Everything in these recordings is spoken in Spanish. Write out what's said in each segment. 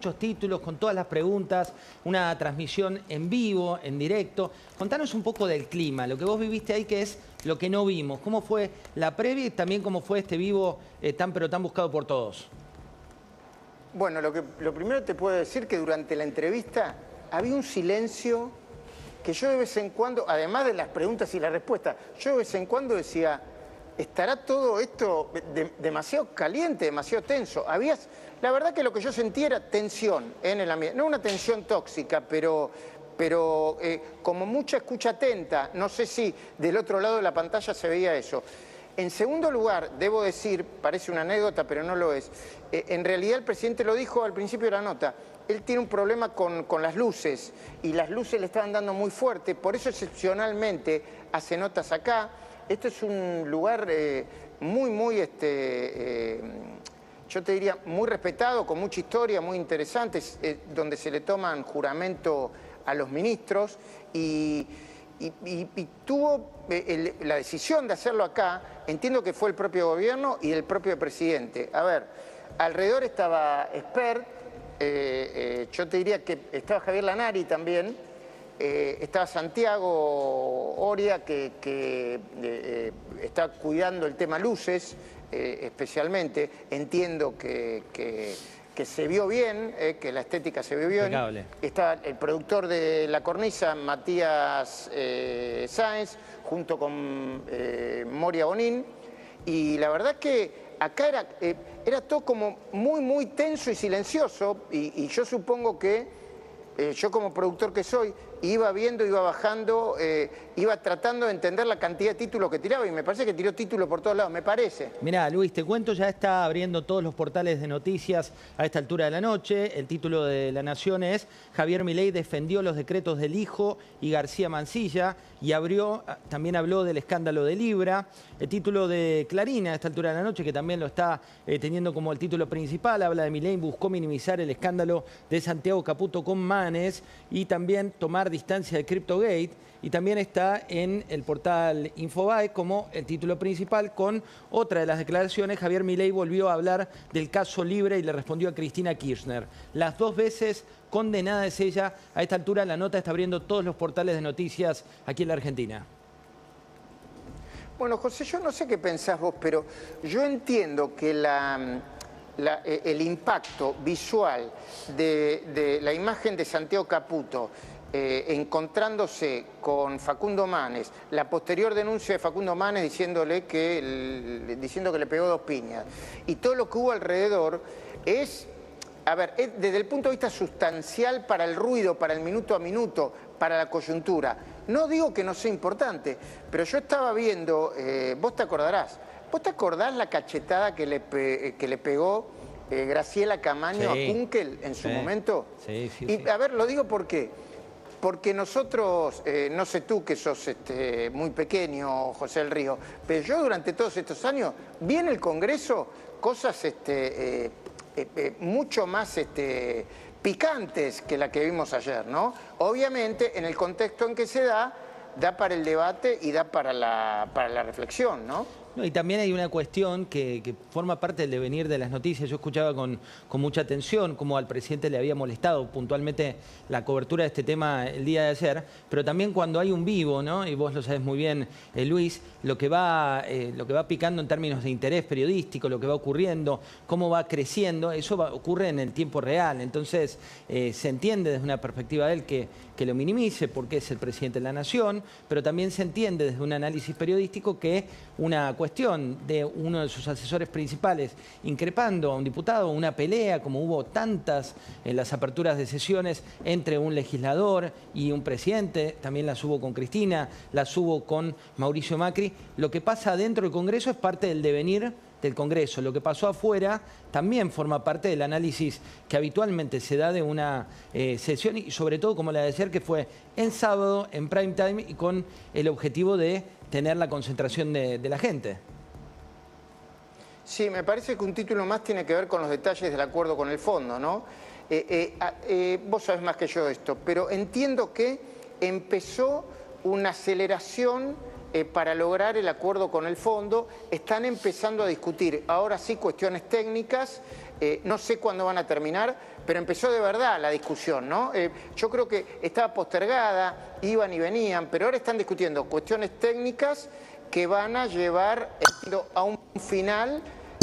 muchos títulos, con todas las preguntas, una transmisión en vivo, en directo. Contanos un poco del clima, lo que vos viviste ahí, que es lo que no vimos. ¿Cómo fue la previa y también cómo fue este vivo tan pero tan buscado por todos? Bueno, lo primero te puedo decir que durante la entrevista había un silencio que yo de vez en cuando, además de las preguntas y las respuestas, yo de vez en cuando decía, ¿estará todo esto demasiado caliente, demasiado tenso? La verdad que lo que yo sentía era tensión en el ambiente, no una tensión tóxica, pero como mucha escucha atenta. No sé si del otro lado de la pantalla se veía eso. En segundo lugar, debo decir, parece una anécdota, pero no lo es, en realidad el presidente lo dijo al principio de la nota, él tiene un problema con las luces, y las luces le estaban dando muy fuerte, por eso excepcionalmente hace notas acá. Este es un lugar yo te diría, muy respetado, con mucha historia, muy interesante, donde se le toman juramento a los ministros, y tuvo la decisión de hacerlo acá. Entiendo que fue el propio gobierno y el propio presidente. A ver, alrededor estaba Espert, yo te diría que estaba Javier Lanari también, estaba Santiago Oria, que está cuidando el tema luces, especialmente. Entiendo que se vio bien, que la estética se vio bien. Impecable. Está el productor de La Cornisa, Matías Sáenz, junto con Moria Bonín, y la verdad que acá era todo como muy tenso y silencioso, y yo supongo que yo, como productor que soy, iba viendo, iba bajando, iba tratando de entender la cantidad de títulos que tiraba, y me parece que tiró títulos por todos lados, me parece. Mirá, Luis, te cuento, ya está abriendo todos los portales de noticias a esta altura de la noche. El título de La Nación es Javier Milei defendió los decretos del hijo y García Mansilla, y también habló del escándalo de Libra. El título de Clarín a esta altura de la noche, que también lo está teniendo como el título principal, habla de Milei buscó minimizar el escándalo de Santiago Caputo con Manes y también tomar distancia de CryptoGate. Y también está en el portal Infobae como el título principal, con otra de las declaraciones. Javier Milei volvió a hablar del caso Libra y le respondió a Cristina Kirchner. Las dos veces condenada es ella. A esta altura la nota está abriendo todos los portales de noticias aquí en la Argentina. Bueno, José, yo no sé qué pensás vos, pero yo entiendo que el impacto visual de la imagen de Santiago Caputo encontrándose con Facundo Manes, la posterior denuncia de Facundo Manes diciendo que le pegó 2 piñas, y todo lo que hubo alrededor es desde el punto de vista sustancial para el ruido, para el minuto a minuto, para la coyuntura. No digo que no sea importante, pero yo estaba viendo, vos te acordás la cachetada que le pegó Graciela Camaño a Kunkel en su momento? Sí. Y a ver, lo digo ¿por qué? Porque nosotros, no sé tú que sos muy pequeño, José del Río, pero yo durante todos estos años vi en el Congreso cosas mucho más picantes que la que vimos ayer, ¿no? Obviamente, en el contexto en que se da para el debate y da para la reflexión, ¿no? No, y también hay una cuestión que forma parte del devenir de las noticias. Yo escuchaba con mucha atención cómo al presidente le había molestado puntualmente la cobertura de este tema el día de ayer, pero también cuando hay un vivo, ¿no? Y vos lo sabés muy bien, Luis, lo que va picando en términos de interés periodístico, lo que va ocurriendo, cómo va creciendo, eso ocurre en el tiempo real. Entonces, se entiende desde una perspectiva de él que lo minimice porque es el presidente de la Nación, pero también se entiende desde un análisis periodístico que una cuestión de uno de sus asesores principales increpando a un diputado, una pelea, como hubo tantas en las aperturas de sesiones entre un legislador y un presidente, también las hubo con Cristina, las hubo con Mauricio Macri. Lo que pasa dentro del Congreso es parte del devenir del Congreso. Lo que pasó afuera también forma parte del análisis que habitualmente se da de una sesión, y sobre todo, como la de ayer, que fue en sábado, en prime time, y con el objetivo de tener la concentración de la gente. Sí, me parece que un título más tiene que ver con los detalles del acuerdo con el fondo, ¿no? Vos sabés más que yo esto, pero entiendo que empezó una aceleración para lograr el acuerdo con el fondo. Están empezando a discutir ahora sí cuestiones técnicas, no sé cuándo van a terminar, pero empezó de verdad la discusión, ¿no? Yo creo que estaba postergada, iban y venían, pero ahora están discutiendo cuestiones técnicas que van a llevar a un final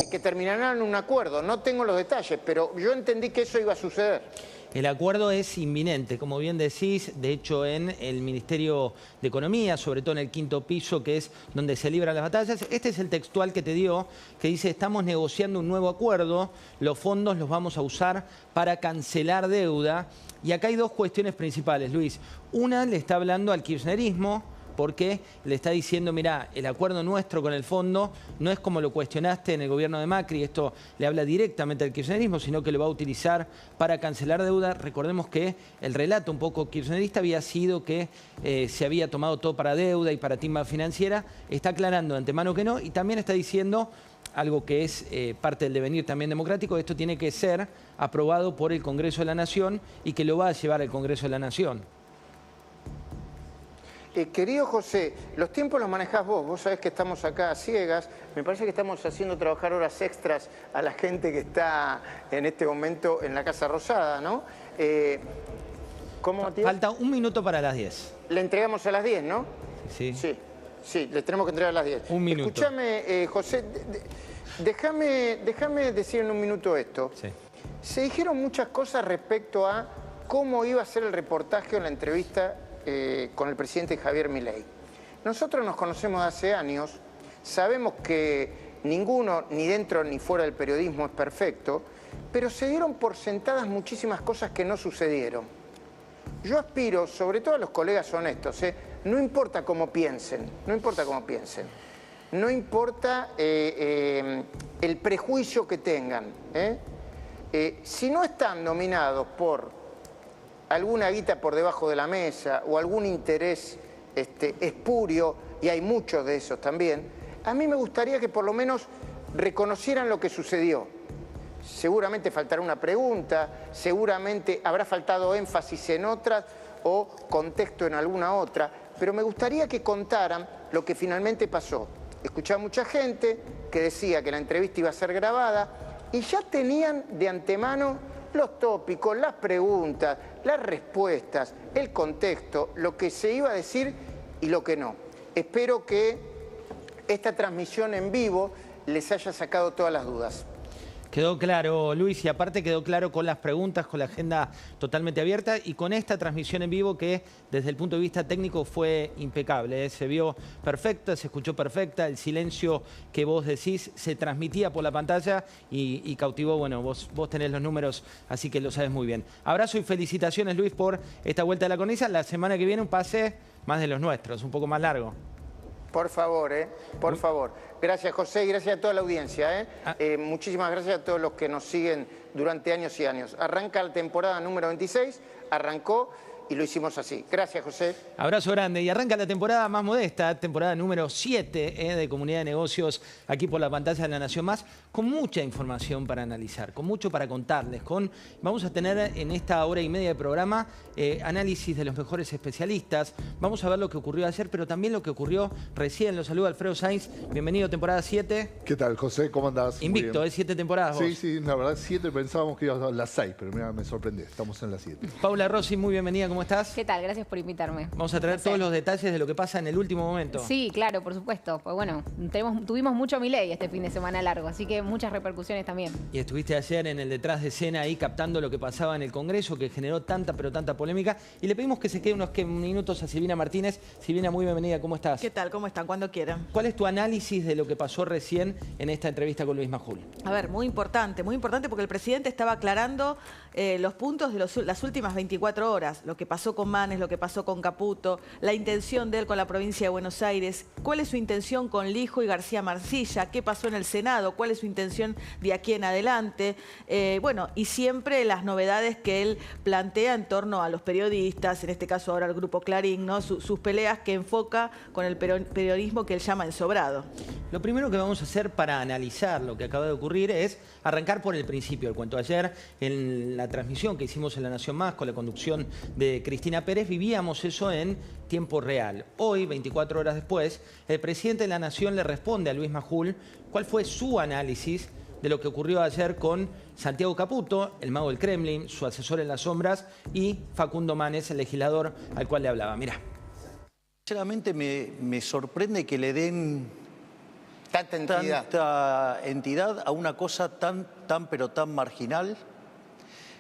que terminarán en un acuerdo. No tengo los detalles, pero yo entendí que eso iba a suceder. El acuerdo es inminente, como bien decís, de hecho en el Ministerio de Economía, sobre todo en el 5º piso, que es donde se libran las batallas. Este es el textual que te dio, que dice: estamos negociando un nuevo acuerdo, los fondos los vamos a usar para cancelar deuda. Y acá hay dos cuestiones principales, Luis. Una, le está hablando al kirchnerismo, porque le está diciendo, mirá, el acuerdo nuestro con el fondo no es como lo cuestionaste en el gobierno de Macri, esto le habla directamente al kirchnerismo, sino que lo va a utilizar para cancelar deuda. Recordemos que el relato un poco kirchnerista había sido que se había tomado todo para deuda y para timba financiera. Está aclarando de antemano que no, y también está diciendo algo que es parte del devenir también democrático: esto tiene que ser aprobado por el Congreso de la Nación y que lo va a llevar al Congreso de la Nación. Querido José, los tiempos los manejás vos sabés que estamos acá a ciegas, me parece que estamos haciendo trabajar horas extras a la gente que está en este momento en la Casa Rosada, ¿no? ¿Cómo, Matías? Falta un minuto para las 10. Le entregamos a las 10, ¿no? Sí. Sí, le tenemos que entregar a las 10. Un minuto. Escúchame, José, déjame decir en un minuto esto. Sí. Se dijeron muchas cosas respecto a cómo iba a ser el reportaje o la entrevista con el presidente Javier Milei. Nosotros nos conocemos de hace años, sabemos que ninguno, ni dentro ni fuera del periodismo, es perfecto, pero se dieron por sentadas muchísimas cosas que no sucedieron. Yo aspiro, sobre todo a los colegas honestos, no importa cómo piensen, no importa el prejuicio que tengan, si no están dominados por alguna guita por debajo de la mesa o algún interés espurio, y hay muchos de esos también, a mí me gustaría que por lo menos reconocieran lo que sucedió. Seguramente faltará una pregunta, seguramente habrá faltado énfasis en otras o contexto en alguna otra, pero me gustaría que contaran lo que finalmente pasó. Escuché a mucha gente que decía que la entrevista iba a ser grabada y ya tenían de antemano los tópicos, las preguntas, las respuestas, el contexto, lo que se iba a decir y lo que no. Espero que esta transmisión en vivo les haya sacado todas las dudas. Quedó claro, Luis, y aparte quedó claro con las preguntas, con la agenda totalmente abierta y con esta transmisión en vivo que desde el punto de vista técnico fue impecable. Se vio perfecta, se escuchó perfecta, el silencio que vos decís se transmitía por la pantalla y cautivó. Bueno, vos tenés los números, así que lo sabes muy bien. Abrazo y felicitaciones, Luis, por esta vuelta a la cornisa. La semana que viene un pase más de los nuestros, un poco más largo. Por favor, por favor. Gracias, José, y gracias a toda la audiencia. Muchísimas gracias a todos los que nos siguen durante años y años. Arranca la temporada número 26, arrancó y lo hicimos así. Gracias, José. Abrazo grande. Y arranca la temporada más modesta, temporada número 7 de Comunidad de Negocios, aquí por la pantalla de La Nación Más, con mucha información para analizar, con mucho para contarles. Vamos a tener en esta hora y media de programa análisis de los mejores especialistas. Vamos a ver lo que ocurrió ayer, pero también lo que ocurrió recién. Los saluda Alfredo Sainz. Bienvenido, temporada 7. ¿Qué tal, José? ¿Cómo andás? Invicto, 7 temporadas vos. Sí, la verdad 7, pensábamos que iba a las 6, pero mira, me sorprendí, estamos en las 7. Paula Rossi, muy bienvenida, ¿cómo estás? ¿Qué tal? Gracias por invitarme. Vamos a traer todos los detalles de lo que pasa en el último momento. Sí, claro, por supuesto. Pues bueno, tuvimos mucho Milei este fin de semana largo, así que muchas repercusiones también. Y estuviste ayer en el detrás de escena ahí captando lo que pasaba en el Congreso, que generó tanta polémica. Y le pedimos que se quede unos minutos a Silvina Martínez. Silvina, muy bienvenida, ¿cómo estás? ¿Qué tal? ¿Cómo están? Cuando quieran. ¿Cuál es tu análisis de lo que pasó recién en esta entrevista con Luis Majul? A ver, muy importante porque el presidente estaba aclarando los puntos de las últimas 24 horas, lo que pasó con Manes, lo que pasó con Caputo, la intención de él con la provincia de Buenos Aires, cuál es su intención con Lijo y García Marcilla, qué pasó en el Senado, cuál es su intención de aquí en adelante, bueno, y siempre las novedades que él plantea en torno a los periodistas, en este caso ahora el Grupo Clarín, ¿no? Sus peleas que enfoca con el periodismo que él llama ensobrado. Lo primero que vamos a hacer para analizar lo que acaba de ocurrir es arrancar por el principio del cuento. Ayer, en la transmisión que hicimos en La Nación Más con la conducción de Cristina Pérez, vivíamos eso en tiempo real. Hoy, 24 horas después, el presidente de la Nación le responde a Luis Majul cuál fue su análisis de lo que ocurrió ayer con Santiago Caputo, el mago del Kremlin, su asesor en las sombras, y Facundo Manes, el legislador al cual le hablaba. Mirá. Sinceramente me sorprende que le den tanta entidad a una cosa pero tan marginal,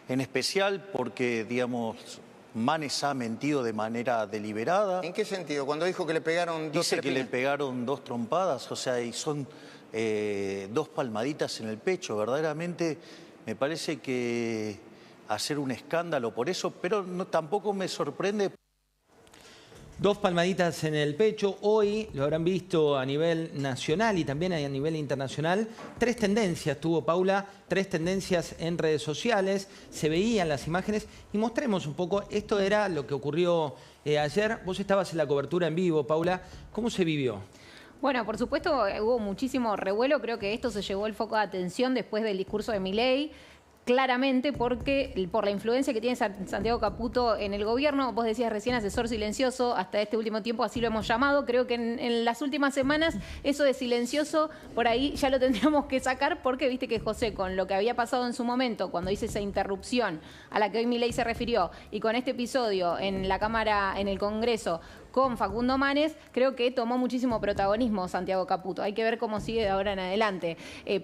en especial porque, digamos, Manes ha mentido de manera deliberada. ¿En qué sentido? Cuando dijo que le pegaron dos Dice que le pegaron 2 trompadas, o sea, y son 2 palmaditas en el pecho. Verdaderamente me parece que hacer un escándalo por eso, pero tampoco me sorprende. 2 palmaditas en el pecho. Hoy lo habrán visto a nivel nacional y también a nivel internacional. 3 tendencias tuvo Paula, 3 tendencias en redes sociales. Se veían las imágenes y mostremos un poco. Esto era lo que ocurrió ayer. Vos estabas en la cobertura en vivo, Paula. ¿Cómo se vivió? Bueno, por supuesto hubo muchísimo revuelo. Creo que esto se llevó el foco de atención después del discurso de Milei. Claramente porque por la influencia que tiene Santiago Caputo en el gobierno, vos decías recién asesor silencioso, hasta este último tiempo así lo hemos llamado. Creo que en las últimas semanas eso de silencioso por ahí ya lo tendríamos que sacar, porque viste que José, con lo que había pasado en su momento, cuando hice esa interrupción a la que hoy Milei se refirió, y con este episodio en la Cámara, en el Congreso, con Facundo Manes, creo que tomó muchísimo protagonismo Santiago Caputo. Hay que ver cómo sigue de ahora en adelante.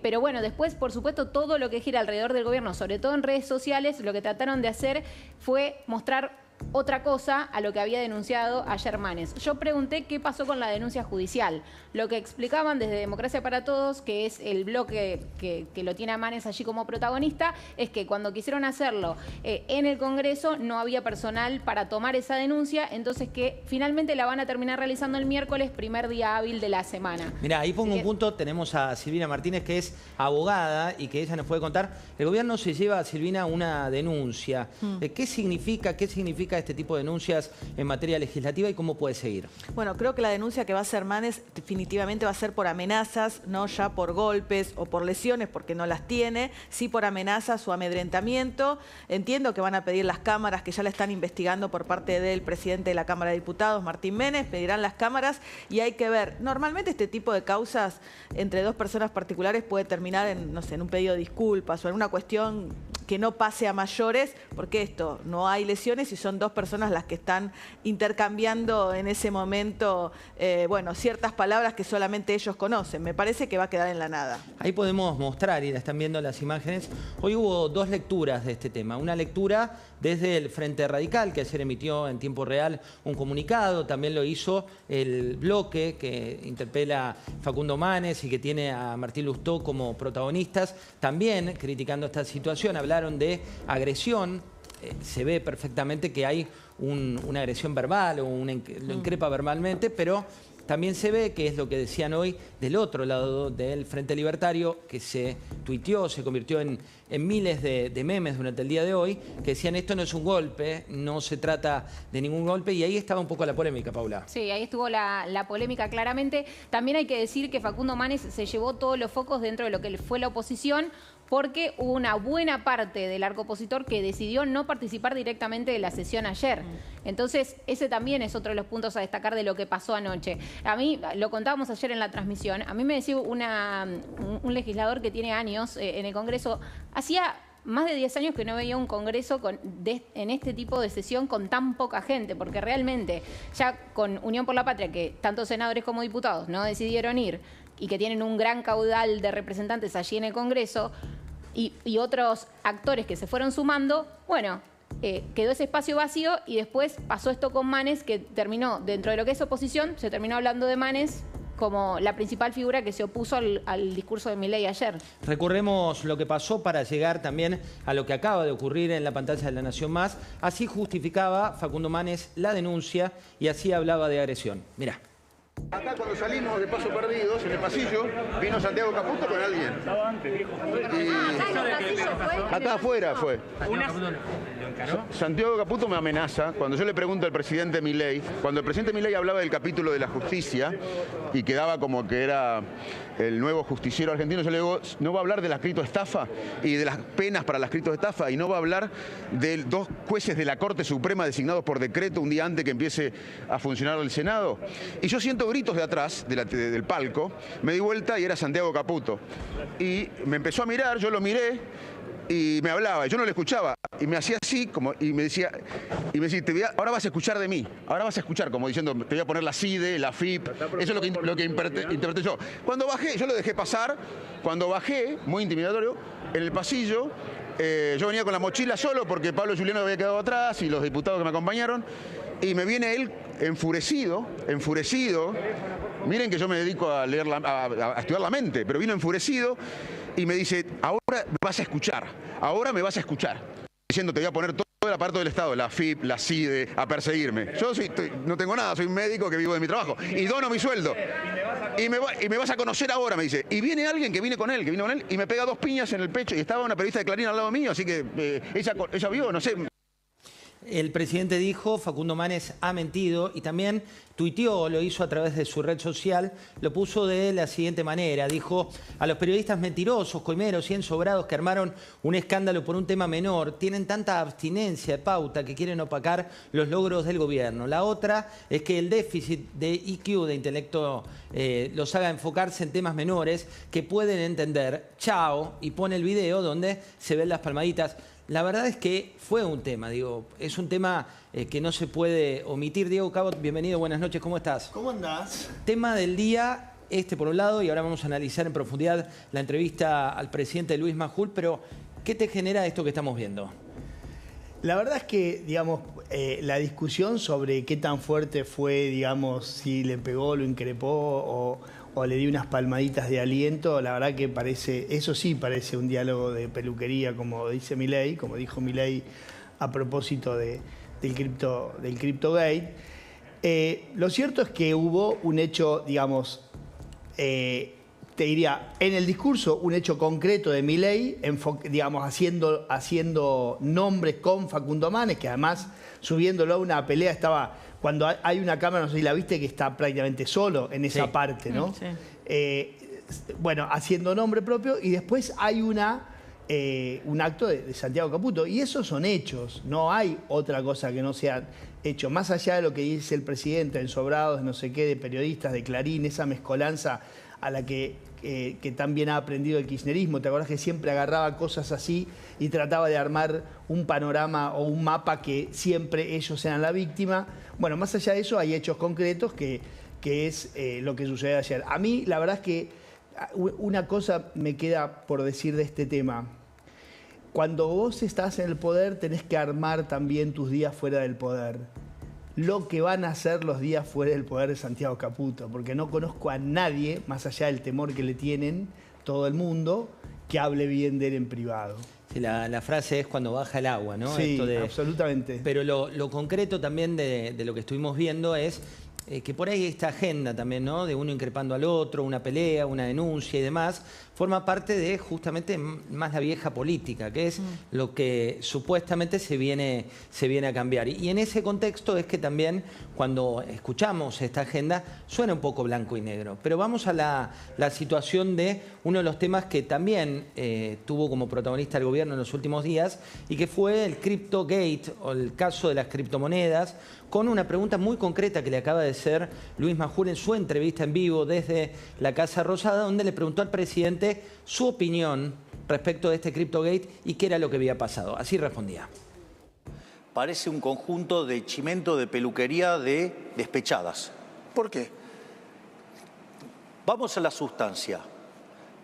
Pero bueno, después, por supuesto, todo lo que gira alrededor del gobierno, sobre todo en redes sociales, lo que trataron de hacer fue mostrar otra cosa a lo que había denunciado ayer Manes. Yo pregunté qué pasó con la denuncia judicial. Lo que explicaban desde Democracia para Todos, que es el bloque que lo tiene a Manes allí como protagonista, es que cuando quisieron hacerlo en el Congreso no había personal para tomar esa denuncia, entonces que finalmente la van a terminar realizando el miércoles, primer día hábil de la semana. Mirá, ahí pongo un punto. Tenemos a Silvina Martínez, que es abogada y que ella nos puede contar. El gobierno se lleva a Silvina una denuncia. ¿Qué significa este tipo de denuncias en materia legislativa y cómo puede seguir? Bueno, creo que la denuncia que va a hacer Manes definitivamente va a ser por amenazas, no ya por golpes o por lesiones, porque no las tiene, sí por amenazas o amedrentamiento. Entiendo que van a pedir las cámaras, que ya la están investigando por parte del presidente de la Cámara de Diputados, Martín Menes, pedirán las cámaras y hay que ver. Normalmente este tipo de causas entre 2 personas particulares puede terminar en, no sé, en un pedido de disculpas o en una cuestión que no pase a mayores, porque esto, no hay lesiones y son 2 personas las que están intercambiando en ese momento, bueno, ciertas palabras que solamente ellos conocen. Me parece que va a quedar en la nada. Ahí podemos mostrar, y la están viendo las imágenes. Hoy hubo 2 lecturas de este tema. Una lectura desde el Frente Radical, que ayer emitió en tiempo real un comunicado. También lo hizo el bloque que interpela Facundo Manes y que tiene a Martín Lustó como protagonistas, también criticando esta situación. Hablaron de agresión. Se ve perfectamente que hay una agresión verbal o lo increpa verbalmente, pero también se ve, que es lo que decían hoy del otro lado del Frente Libertario, que se tuiteó, se convirtió en miles de memes durante el día de hoy, que decían esto no es un golpe, no se trata de ningún golpe, y ahí estaba un poco la polémica, Paula. Sí, ahí estuvo la polémica claramente. También hay que decir que Facundo Manes se llevó todos los focos dentro de lo que fue la oposición, porque hubo una buena parte del arco opositor que decidió no participar directamente de la sesión ayer. Entonces, ese también es otro de los puntos a destacar de lo que pasó anoche. A mí, lo contábamos ayer en la transmisión, a mí me decía un legislador que tiene años en el Congreso, hacía más de 10 años que no veía un Congreso en este tipo de sesión con tan poca gente, porque realmente ya con Unión por la Patria, que tanto senadores como diputados no decidieron ir y que tienen un gran caudal de representantes allí en el Congreso, y otros actores que se fueron sumando, bueno, quedó ese espacio vacío y después pasó esto con Manes, que terminó, dentro de lo que es oposición, se terminó hablando de Manes como la principal figura que se opuso al discurso de Milei ayer. Recordemos lo que pasó para llegar también a lo que acaba de ocurrir en la pantalla de La Nación Más. Así justificaba Facundo Manes la denuncia y así hablaba de agresión. Mirá. Acá cuando salimos de Paso Perdidos, en el pasillo, vino Santiago Caputo con alguien. Estaba antes, dijo. Acá afuera fue. Santiago Caputo me amenaza. Cuando yo le pregunto al presidente Milei, cuando el presidente Milei hablaba del capítulo de la justicia y quedaba como que era el nuevo justiciero argentino, yo le digo, no va a hablar de la criptoestafa y de las penas para las criptoestafa, y no va a hablar de 2 jueces de la Corte Suprema designados por decreto un día antes que empiece a funcionar el Senado. Y yo siento siento gritos de atrás, del palco, me di vuelta y era Santiago Caputo. Y me empezó a mirar, yo lo miré y me hablaba, yo no le escuchaba. Y me hacía así, y me decía, ahora vas a escuchar de mí, ahora vas a escuchar, como diciendo, te voy a poner la CIDE, la FIP, eso es lo que interpreté yo. Cuando bajé, yo lo dejé pasar, cuando bajé, muy intimidatorio, en el pasillo, yo venía con la mochila solo porque Pablo Giuliano había quedado atrás y los diputados que me acompañaron, y me viene él enfurecido, miren que yo me dedico a leer a estudiar la mente, pero vino enfurecido y me dice, ahora me vas a escuchar, diciendo te voy a poner todo el aparato del Estado, la FIP, la CIDE, a perseguirme. Yo no tengo nada, soy un médico que vivo de mi trabajo y dono mi sueldo. Y me vas a conocer ahora, me dice. Y viene alguien que vino con él, y me pega 2 piñas en el pecho y estaba una periodista de Clarín al lado mío, así que ella vio, no sé. El presidente dijo, Facundo Manes ha mentido, y también tuiteó, lo hizo a través de su red social, lo puso de la siguiente manera. Dijo, a los periodistas mentirosos, coimeros y ensobrados que armaron un escándalo por un tema menor, tienen tanta abstinencia de pauta que quieren opacar los logros del gobierno. La otra es que el déficit de IQ, de intelecto, los haga enfocarse en temas menores que pueden entender. Chao, y pone el video donde se ven las palmaditas. La verdad es que fue un tema, es un tema que no se puede omitir. Diego Cabot, bienvenido, buenas noches, ¿cómo estás? ¿Cómo andás? Tema del día, por un lado, y ahora vamos a analizar en profundidad la entrevista al presidente Luis Majul, pero ¿qué te genera esto que estamos viendo? La verdad es que, la discusión sobre qué tan fuerte fue, si le pegó, lo increpó o le dio unas palmaditas de aliento, la verdad que eso sí parece un diálogo de peluquería, como dice Milei, como dijo Milei a propósito del CryptoGate. Lo cierto es que hubo un hecho, te diría, en el discurso, un hecho concreto de Milei, haciendo nombres con Facundo Manes, que además subiéndolo a una pelea estaba... Cuando hay una cámara, no sé si la viste, que está prácticamente solo en esa parte, ¿no? Sí. Haciendo nombre propio, y después hay un acto de Santiago Caputo. Y esos son hechos, no hay otra cosa que no sea hecho. Más allá de lo que dice el presidente, ensobrados, no sé qué, de periodistas, de Clarín, esa mezcolanza a la que también ha aprendido el kirchnerismo. ¿Te acordás que siempre agarraba cosas así y trataba de armar un panorama o un mapa que siempre ellos eran la víctima? Bueno, más allá de eso hay hechos concretos que es lo que sucedió ayer. A mí la verdad es que una cosa me queda por decir de este tema. Cuando vos estás en el poder tenés que armar también tus días fuera del poder. Lo que van a hacer los días fuera del poder de Santiago Caputo, porque no conozco a nadie, más allá del temor que le tienen todo el mundo, que hable bien de él en privado. Sí, la frase es cuando baja el agua, ¿no? Sí, absolutamente. Pero lo concreto también de lo que estuvimos viendo es que por ahí esta agenda también, ¿no? De uno increpando al otro, una pelea, una denuncia y demás, forma parte de justamente más la vieja política, que es lo que supuestamente se viene a cambiar. Y en ese contexto es que también cuando escuchamos esta agenda suena un poco blanco y negro. Pero vamos a la situación de uno de los temas que también tuvo como protagonista el gobierno en los últimos días y que fue el CryptoGate o el caso de las criptomonedas, con una pregunta muy concreta que le acaba de hacer Luis Majul en su entrevista en vivo desde la Casa Rosada, donde le preguntó al presidente su opinión respecto de este CryptoGate y qué era lo que había pasado. Así respondía. Parece un conjunto de chimento de peluquería de despechadas. ¿Por qué? Vamos a la sustancia.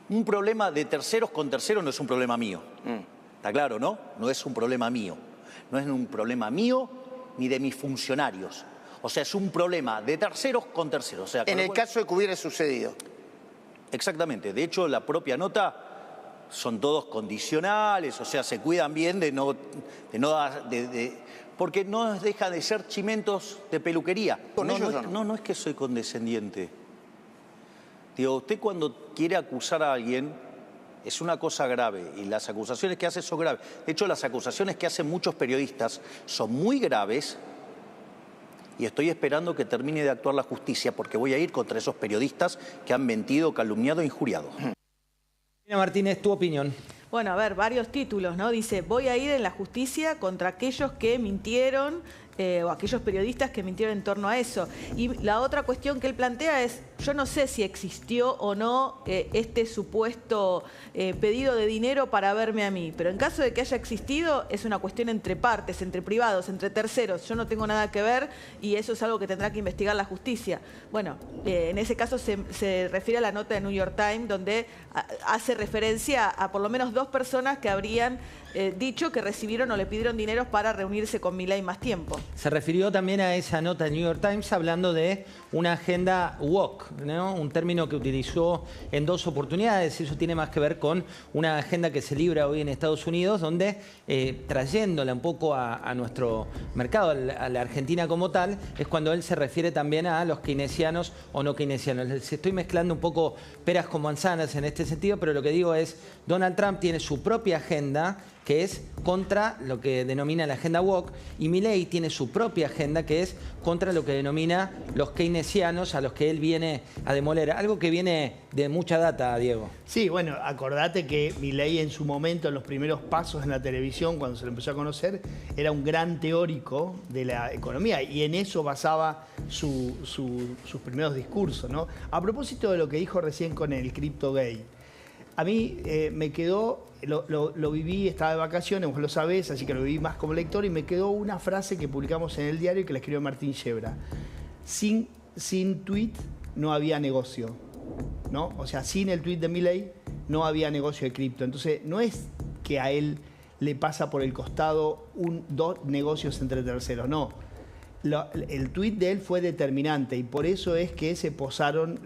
Un problema de terceros con terceros no es un problema mío. ¿Está claro, no? No es un problema mío. No es un problema mío ni de mis funcionarios. O sea, es un problema de terceros con terceros. O sea, en el caso de que hubiera sucedido. Exactamente. De hecho, la propia nota son todos condicionales, o sea, se cuidan bien porque no deja de ser chimentos de peluquería. No es que soy condescendiente. Digo, usted cuando quiere acusar a alguien es una cosa grave y las acusaciones que hace son graves. De hecho, las acusaciones que hacen muchos periodistas son muy graves y estoy esperando que termine de actuar la justicia porque voy a ir contra esos periodistas que han mentido, calumniado e injuriado. Martínez, tu opinión. Bueno, a ver, varios títulos, ¿no? Dice, voy a ir en la justicia contra aquellos que mintieron o aquellos periodistas que mintieron en torno a eso. Y la otra cuestión que él plantea es, yo no sé si existió o no este supuesto pedido de dinero para verme a mí, pero en caso de que haya existido, es una cuestión entre partes, entre privados, entre terceros. Yo no tengo nada que ver y eso es algo que tendrá que investigar la justicia. Bueno, en ese caso se refiere a la nota de New York Times, donde hace referencia a por lo menos 2 personas que habrían dicho que recibieron o le pidieron dinero para reunirse con Milei más tiempo. Se refirió también a esa nota de New York Times hablando de una agenda woke, ¿no? Un término que utilizó en 2 oportunidades. Eso tiene más que ver con una agenda que se libra hoy en Estados Unidos, donde trayéndola un poco a nuestro mercado, a la Argentina como tal, es cuando él se refiere también a los keynesianos o no keynesianos. Les estoy mezclando un poco peras con manzanas en este sentido, pero lo que digo es, Donald Trump tiene su propia agenda, que es contra lo que denomina la agenda woke, y Milei tiene su propia agenda, que es contra lo que denomina los keynesianos, a los que él viene a demoler. Algo que viene de mucha data, Diego. Sí, bueno, acordate que Milei en su momento, en los primeros pasos en la televisión, cuando se lo empezó a conocer, era un gran teórico de la economía y en eso basaba sus primeros discursos, ¿no? A propósito de lo que dijo recién con el CryptoGate, a mí me quedó, lo viví, estaba de vacaciones, vos lo sabés, así que lo viví más como lector, y me quedó una frase que publicamos en el diario que la escribió Martín Yebra. Sin tweet no había negocio, ¿no? O sea, sin el tweet de Milei no había negocio de cripto. Entonces, no es que a él le pasa por el costado 2 negocios entre terceros, no. El tuit de él fue determinante y por eso es que se posaron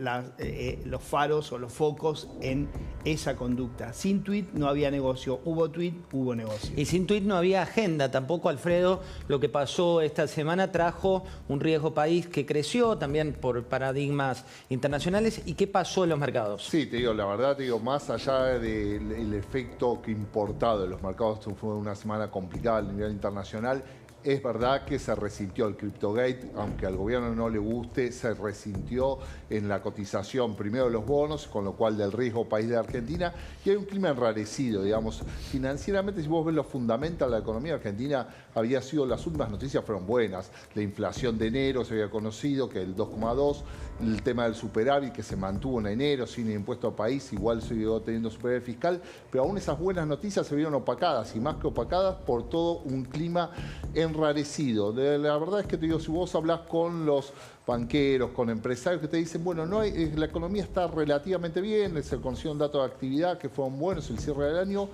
los faros o los focos en esa conducta. Sin tuit no había negocio, hubo tuit, hubo negocio. Y sin tuit no había agenda tampoco, Alfredo. Lo que pasó esta semana trajo un riesgo país que creció también por paradigmas internacionales. ¿Y qué pasó en los mercados? Sí, te digo, la verdad, te digo, más allá del efecto que importado en los mercados, fue una semana complicada a nivel internacional. Es verdad que se resintió el CryptoGate, aunque al gobierno no le guste, se resintió en la cotización primero de los bonos, con lo cual del riesgo país de Argentina, y hay un clima enrarecido, digamos. Financieramente, si vos ves los fundamentos de la economía argentina, había sido, las últimas noticias fueron buenas. La inflación de enero se había conocido, que el 2,2, el tema del superávit que se mantuvo en enero sin impuesto a país, igual siguió teniendo superávit fiscal, pero aún esas buenas noticias se vieron opacadas, y más que opacadas por todo un clima enrarecido. La verdad es que te digo, si vos hablás con los banqueros, con empresarios que te dicen, bueno, la economía está relativamente bien, se consiguió un dato de actividad que fueron buenos el cierre del año,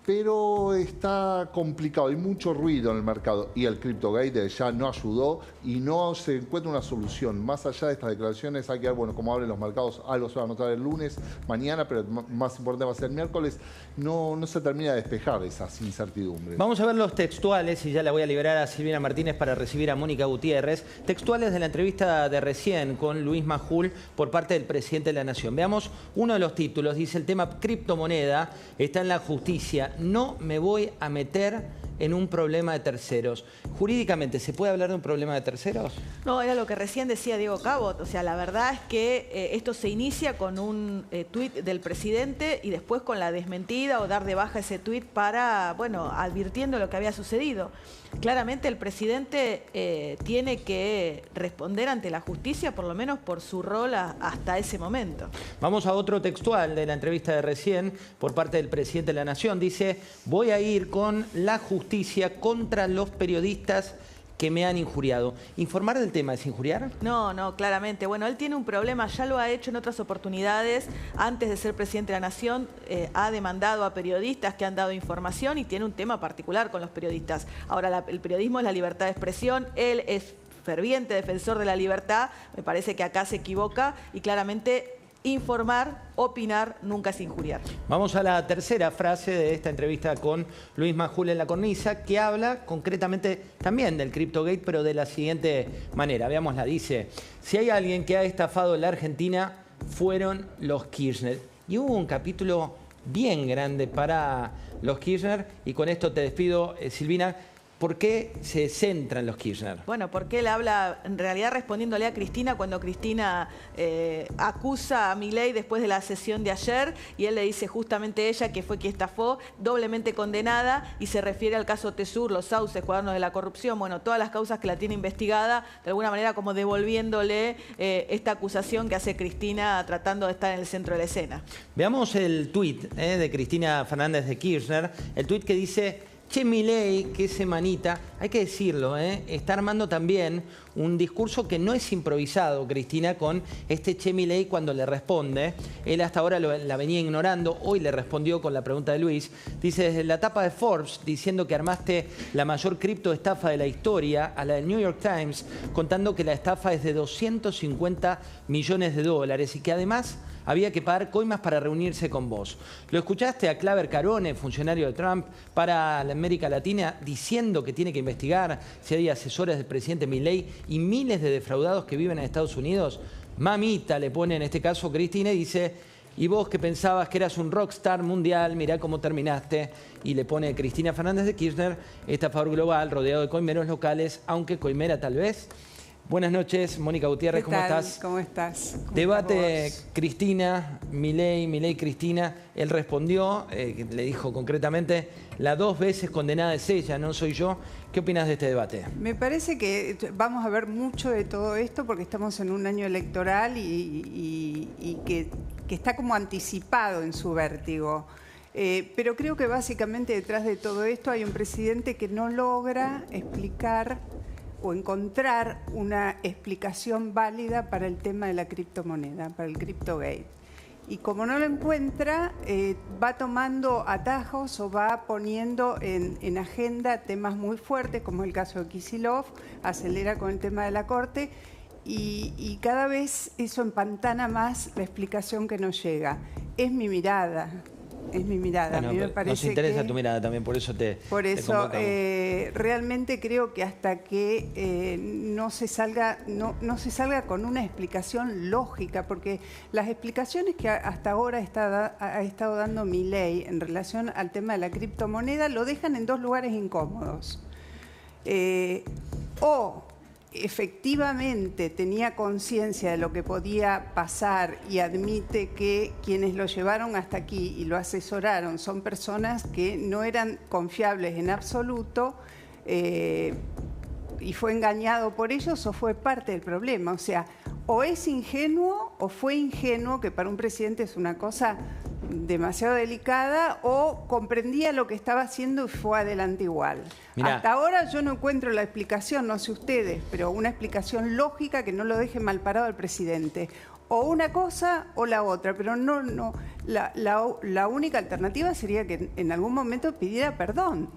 pero está complicado, hay mucho ruido en el mercado y el CryptoGate ya no ayudó y no se encuentra una solución. Más allá de estas declaraciones, hay que ver, bueno, cómo abren los mercados, algo se va a notar el lunes, mañana, pero más importante va a ser el miércoles. No se termina de despejar esas incertidumbres. Vamos a ver los textuales y ya la voy a liberar a Silvina Martínez para recibir a Mónica Gutiérrez. Textuales de la entrevista de recién con Luis Majul por parte del presidente de la Nación. Veamos uno de los títulos, dice: el tema criptomoneda está en la justicia. No me voy a meter en un problema de terceros. Jurídicamente, ¿se puede hablar de un problema de terceros? No, era lo que recién decía Diego Cabot. O sea, la verdad es que esto se inicia con un tuit del presidente y después con la desmentida o dar de baja ese tuit para, bueno, advirtiendo lo que había sucedido. Claramente el presidente tiene que responder ante la justicia, por lo menos por su rol hasta ese momento. Vamos a otro textual de la entrevista de recién por parte del presidente de la Nación. Dice: voy a ir con la justicia contra los periodistas que me han injuriado. ¿Informar del tema es injuriar? No, claramente. Bueno, él tiene un problema, ya lo ha hecho en otras oportunidades. Antes de ser presidente de la Nación, ha demandado a periodistas que han dado información y tiene un tema particular con los periodistas. Ahora, el periodismo es la libertad de expresión. Él es ferviente defensor de la libertad. Me parece que acá se equivoca y claramente informar, opinar, nunca es injuriar. Vamos a la tercera frase de esta entrevista con Luis Majul en La Cornisa, que habla concretamente también del CryptoGate, pero de la siguiente manera. Veámosla, dice: si hay alguien que ha estafado en la Argentina, fueron los Kirchner. Y hubo un capítulo bien grande para los Kirchner, y con esto te despido, Silvina. ¿por qué se centra en los Kirchner? Bueno, porque él habla en realidad respondiéndole a Cristina cuando Cristina acusa a Milei después de la sesión de ayer y él le dice justamente ella que fue quien estafó, doblemente condenada, y se refiere al caso Tesur, los sauces, cuadernos de la corrupción, bueno, todas las causas que la tiene investigada, de alguna manera como devolviéndole esta acusación que hace Cristina tratando de estar en el centro de la escena. Veamos el tuit de Cristina Fernández de Kirchner, el tuit que dice: che, Milei, qué semanita, hay que decirlo, está armando también un discurso que no es improvisado, Cristina, con este che Milei cuando le responde. Él hasta ahora la venía ignorando, hoy le respondió con la pregunta de Luis. Dice, desde la tapa de Forbes, diciendo que armaste la mayor criptoestafa de la historia, a la del New York Times, contando que la estafa es de 250 millones de dólares y que además había que pagar coimas para reunirse con vos. ¿Lo escuchaste a Claver Carone, funcionario de Trump para la América Latina, diciendo que tiene que investigar si hay asesores del presidente Milei y miles de defraudados que viven en Estados Unidos? Mamita, le pone en este caso Cristina y dice, y vos que pensabas que eras un rockstar mundial, mirá cómo terminaste. Y le pone Cristina Fernández de Kirchner, estafador global, rodeado de coimeros locales, aunque coimera tal vez. Buenas noches, Mónica Gutiérrez, ¿cómo estás? ¿Cómo estás? Debate Cristina, Milei, Cristina. Él respondió, le dijo concretamente, la 2 veces condenada es ella, no soy yo. ¿Qué opinas de este debate? Me parece que vamos a ver mucho de todo esto porque estamos en un año electoral y que está como anticipado en su vértigo. Pero creo que básicamente detrás de todo esto hay un presidente que no logra explicar o encontrar una explicación válida para el tema de la criptomoneda, para el CryptoGate. Y como no lo encuentra, va tomando atajos o va poniendo en agenda temas muy fuertes, como el caso de Kicillof, acelera con el tema de la Corte, y cada vez eso empantana más la explicación que nos llega. Es mi mirada. Es mi mirada. Bueno, a mí me parece nos interesa que, tu mirada también, por eso te realmente creo que hasta que no se salga con una explicación lógica, porque las explicaciones que hasta ahora ha estado dando Milei en relación al tema de la criptomoneda lo dejan en 2 lugares incómodos. O efectivamente tenía conciencia de lo que podía pasar y admite que quienes lo llevaron hasta aquí y lo asesoraron son personas que no eran confiables en absoluto y fue engañado por ellos o fue parte del problema. O sea, o es ingenuo o fue ingenuo, que para un presidente es una cosa demasiado delicada, o comprendía lo que estaba haciendo y fue adelante igual. Mirá. Hasta ahora yo no encuentro la explicación, no sé ustedes, pero una explicación lógica que no lo deje mal parado al presidente. O una cosa o la otra, pero no la única alternativa sería que en algún momento pidiera perdón.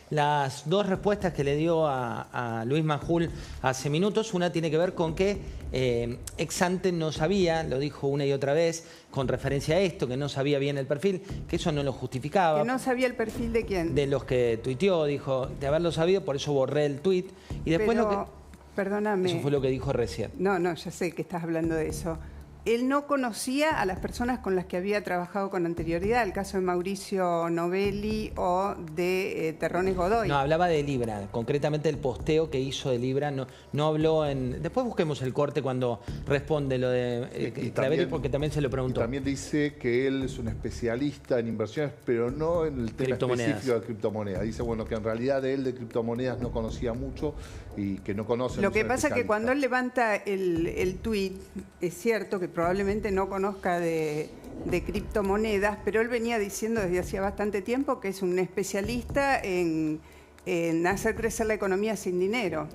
Las 2 respuestas que le dio a Luis Majul hace minutos, una tiene que ver con que ex ante no sabía, lo dijo una y otra vez, con referencia a esto, que no sabía bien el perfil, que eso no lo justificaba. ¿Que no sabía el perfil de quién? De los que tuiteó, dijo, de haberlo sabido, por eso borré el tuit. Y después perdóname. Eso fue lo que dijo recién. No, ya sé que estás hablando de eso. Él no conocía a las personas con las que había trabajado con anterioridad, el caso de Mauricio Novelli o de Terrones Godoy. No, hablaba de Libra, concretamente el posteo que hizo de Libra, no habló en... Después busquemos el corte cuando responde lo de Claverí, porque también se lo preguntó. También dice que él es un especialista en inversiones, pero no en el tema específico de criptomonedas. Dice, bueno, que en realidad él de criptomonedas no conocía mucho y que no conoce... Lo que pasa es que cuando él levanta el tuit, es cierto que probablemente no conozca de criptomonedas, pero él venía diciendo desde hacía bastante tiempo que es un especialista en hacer crecer la economía sin dinero.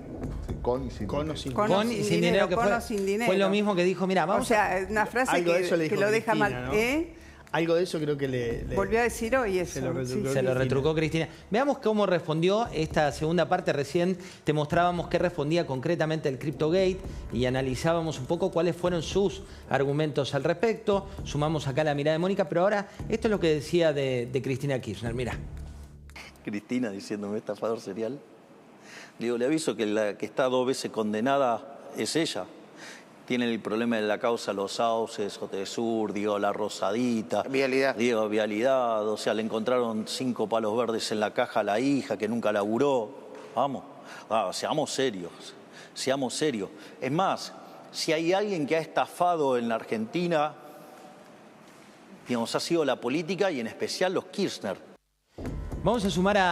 Sí, con y sin dinero. Fue lo mismo que dijo, mira, vamos una frase que lo deja mal. ¿no? Algo de eso creo que le volvió a decir hoy eso. Se lo retrucó Cristina. Veamos cómo respondió esta segunda parte. Recién te mostrábamos qué respondía concretamente el CryptoGate y analizábamos un poco cuáles fueron sus argumentos al respecto. Sumamos acá la mirada de Mónica, pero ahora esto es lo que decía de Cristina Kirchner. Mira. Cristina diciéndome estafador serial. Digo, le aviso que la que está 2 veces condenada es ella. Tienen el problema de la causa Los Sauces, Otesur, digo, La Rosadita. Vialidad. Digo, Vialidad. O sea, le encontraron 5 palos verdes en la caja a la hija que nunca laburó. Vamos, seamos serios, seamos serios. Es más, si hay alguien que ha estafado en la Argentina, digamos, ha sido la política y en especial los Kirchner. Vamos a sumar a